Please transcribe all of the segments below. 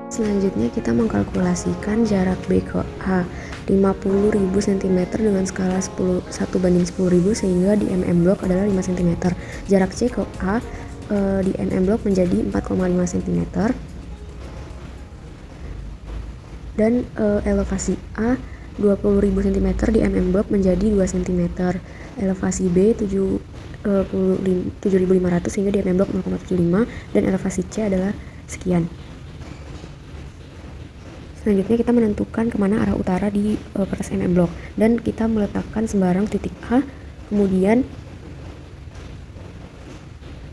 Selanjutnya kita mengkalkulasikan jarak B ke A 50.000 cm dengan skala 1:10.000 sehingga di mm block adalah 5 cm. Jarak C ke A di mm block menjadi 4,5 cm. Dan elevasi A 20.000 cm di mm block menjadi 2 cm. Elevasi B 7.500 sehingga di mm block 0,75 dan elevasi C adalah sekian. Selanjutnya kita menentukan kemana arah utara di kertas mm block dan kita meletakkan sembarang titik A, kemudian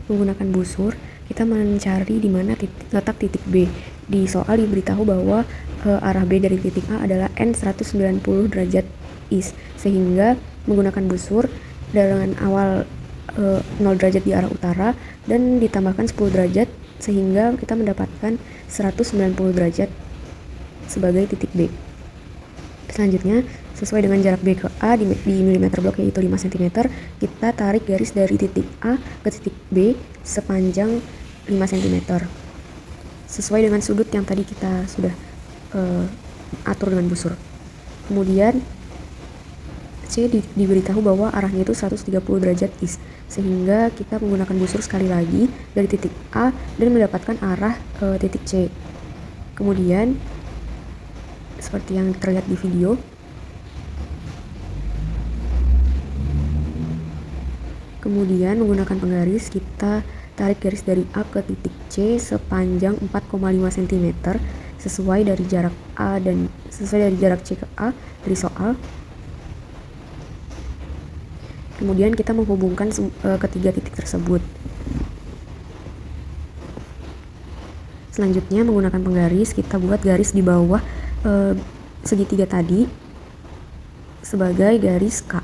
menggunakan busur kita mencari di mana letak titik B. Di soal diberitahu bahwa arah B dari titik A adalah N 190 derajat is, sehingga menggunakan busur dengan awal 0 derajat di arah utara dan ditambahkan 10 derajat sehingga kita mendapatkan 190 derajat sebagai titik B. Selanjutnya, sesuai dengan jarak B ke A di milimeter blok yaitu 5 cm, kita tarik garis dari titik A ke titik B sepanjang 5 cm. Sesuai dengan sudut yang tadi kita sudah atur dengan busur. Kemudian C diberitahu bahwa arahnya itu 130 derajat is, sehingga kita menggunakan busur sekali lagi dari titik A dan mendapatkan arah titik C. Kemudian seperti yang terlihat di video, kemudian menggunakan penggaris kita tarik garis dari A ke titik C sepanjang 4,5 cm sesuai dari jarak C ke A dari soal. Kemudian kita menghubungkan ketiga titik tersebut. Selanjutnya menggunakan penggaris kita buat garis di bawah segitiga tadi sebagai garis K.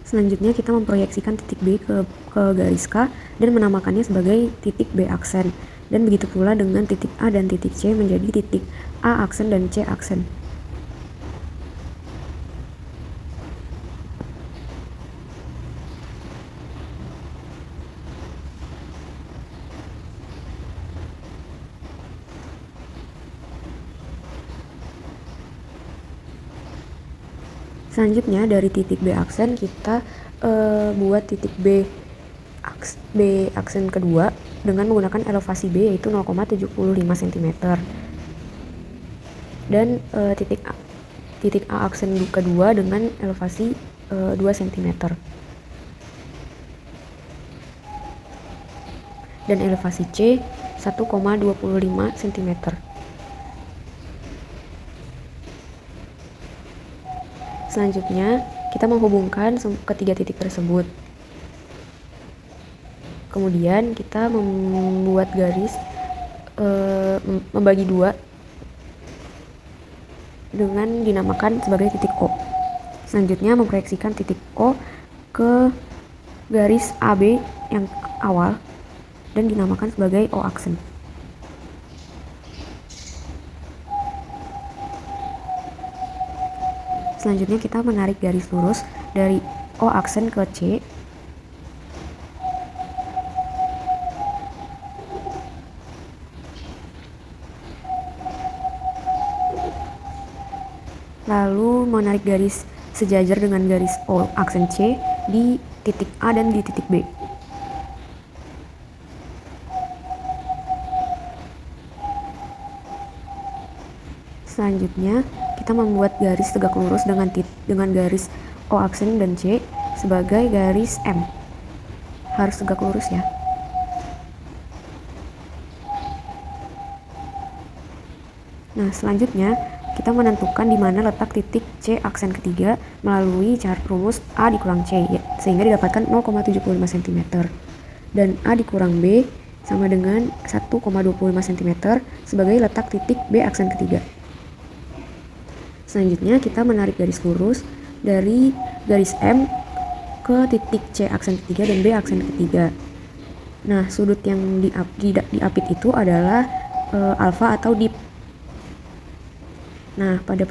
Selanjutnya kita memproyeksikan titik B ke garis K dan menamakannya sebagai titik B aksen, dan begitu pula dengan titik A dan titik C menjadi titik A aksen dan C aksen. Selanjutnya dari titik B aksen kita buat titik B aksen kedua dengan menggunakan elevasi B yaitu 0,75 cm dan titik A aksen kedua dengan elevasi 2 cm dan elevasi C 1,25 cm. Selanjutnya, kita menghubungkan ketiga titik tersebut. Kemudian kita membuat garis membagi dua dengan dinamakan sebagai titik O. Selanjutnya memproyeksikan titik O ke garis AB yang awal dan dinamakan sebagai O aksen. Selanjutnya kita menarik garis lurus dari O aksen ke C. Lalu menarik garis sejajar dengan garis O aksen C di titik A dan di titik B. Selanjutnya kita membuat garis tegak lurus dengan garis O aksen dan C sebagai garis M. Harus tegak lurus ya. Nah, selanjutnya kita menentukan di mana letak titik C aksen ketiga melalui rumus A dikurang C sehingga didapatkan 0,75 cm dan A dikurang B sama dengan 1,25 cm sebagai letak titik B aksen ketiga. Selanjutnya kita menarik garis lurus dari garis M ke titik C aksen ketiga dan B aksen ketiga. Nah, sudut yang diapit itu adalah alfa atau dip. Nah, pada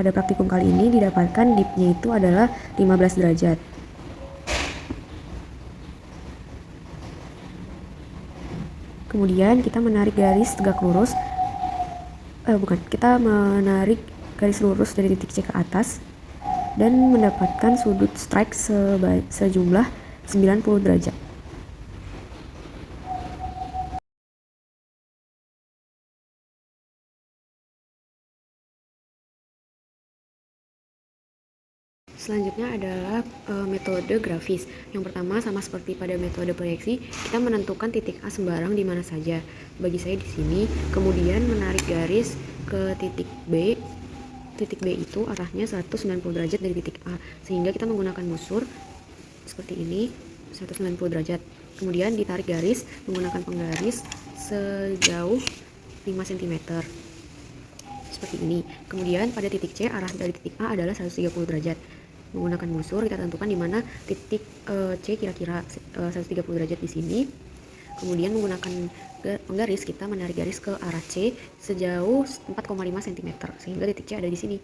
praktikum kali ini didapatkan dipnya itu adalah 15 derajat. Kemudian kita menarik garis tegak lurus, kita menarik garis lurus dari titik C ke atas dan mendapatkan sudut strike sejumlah 90 derajat. Selanjutnya adalah metode grafis. Yang pertama, sama seperti pada metode proyeksi, kita menentukan titik A sembarang di mana saja. Bagi saya di sini, kemudian menarik garis ke titik B. Titik B itu arahnya 190 derajat dari titik A, sehingga kita menggunakan busur seperti ini, 190 derajat. Kemudian ditarik garis menggunakan penggaris sejauh 5 cm. Seperti ini. Kemudian pada titik C, arah dari titik A adalah 130 derajat. Menggunakan busur kita tentukan di mana titik C kira-kira 130 derajat di sini. Kemudian menggunakan penggaris kita menarik garis ke arah C sejauh 4,5 cm sehingga titik C ada di sini.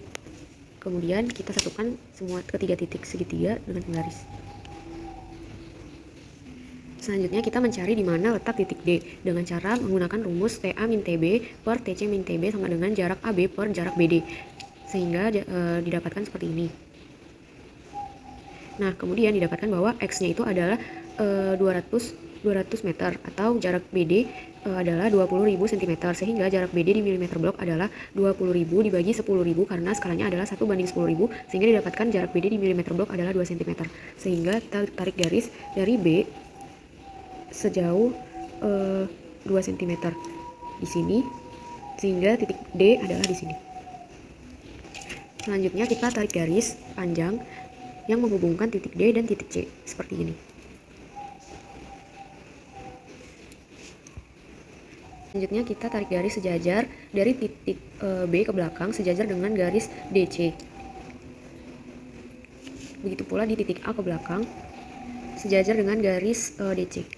Kemudian kita satukan semua ketiga titik segitiga dengan penggaris. Selanjutnya kita mencari di mana letak titik D dengan cara menggunakan rumus TA min TB per TC min TB sama dengan jarak AB per jarak BD, sehingga didapatkan seperti ini. Nah, kemudian didapatkan bahwa X-nya itu adalah 200 meter atau jarak BD adalah 20.000 cm, sehingga jarak BD di milimeter blok adalah 20.000 dibagi 10.000 karena skalanya adalah 1:10.000, sehingga didapatkan jarak BD di milimeter blok adalah 2 cm. Sehingga kita tarik garis dari B sejauh 2 cm di sini, sehingga titik D adalah di sini. Selanjutnya kita tarik garis panjang yang menghubungkan titik D dan titik C seperti ini. Selanjutnya kita tarik garis sejajar dari titik B ke belakang sejajar dengan garis DC. Begitu pula di titik A ke belakang sejajar dengan garis DC.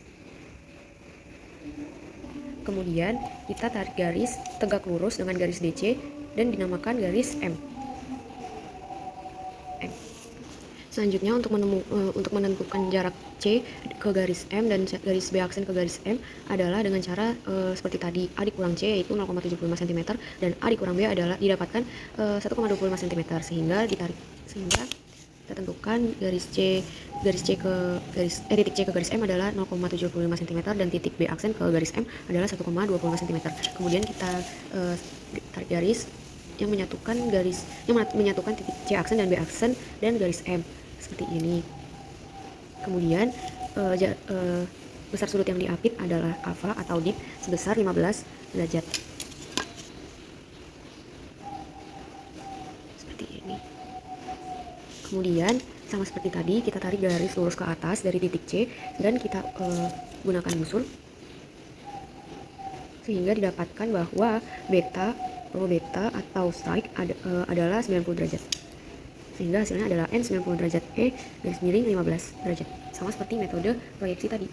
Kemudian kita tarik garis tegak lurus dengan garis DC dan dinamakan garis M. Selanjutnya untuk menentukan jarak C ke garis M dan garis B aksen ke garis M adalah dengan cara seperti tadi, A dikurang C yaitu 0,75 cm dan A dikurang B adalah didapatkan 1,25 cm, sehingga kita tentukan titik C ke garis M adalah 0,75 cm dan titik B aksen ke garis M adalah 1,25 cm. Kemudian kita tarik garis yang menyatukan titik C aksen dan B aksen dan garis M seperti ini. Kemudian besar sudut yang diapit adalah alfa atau dip sebesar 15 derajat. Seperti ini. Kemudian sama seperti tadi kita tarik garis lurus ke atas dari titik C dan kita gunakan busur sehingga didapatkan bahwa pro beta atau strike adalah 90 derajat. Sehingga hasilnya adalah N 90 derajat E garis miring 15 derajat. Sama seperti metode proyeksi tadi.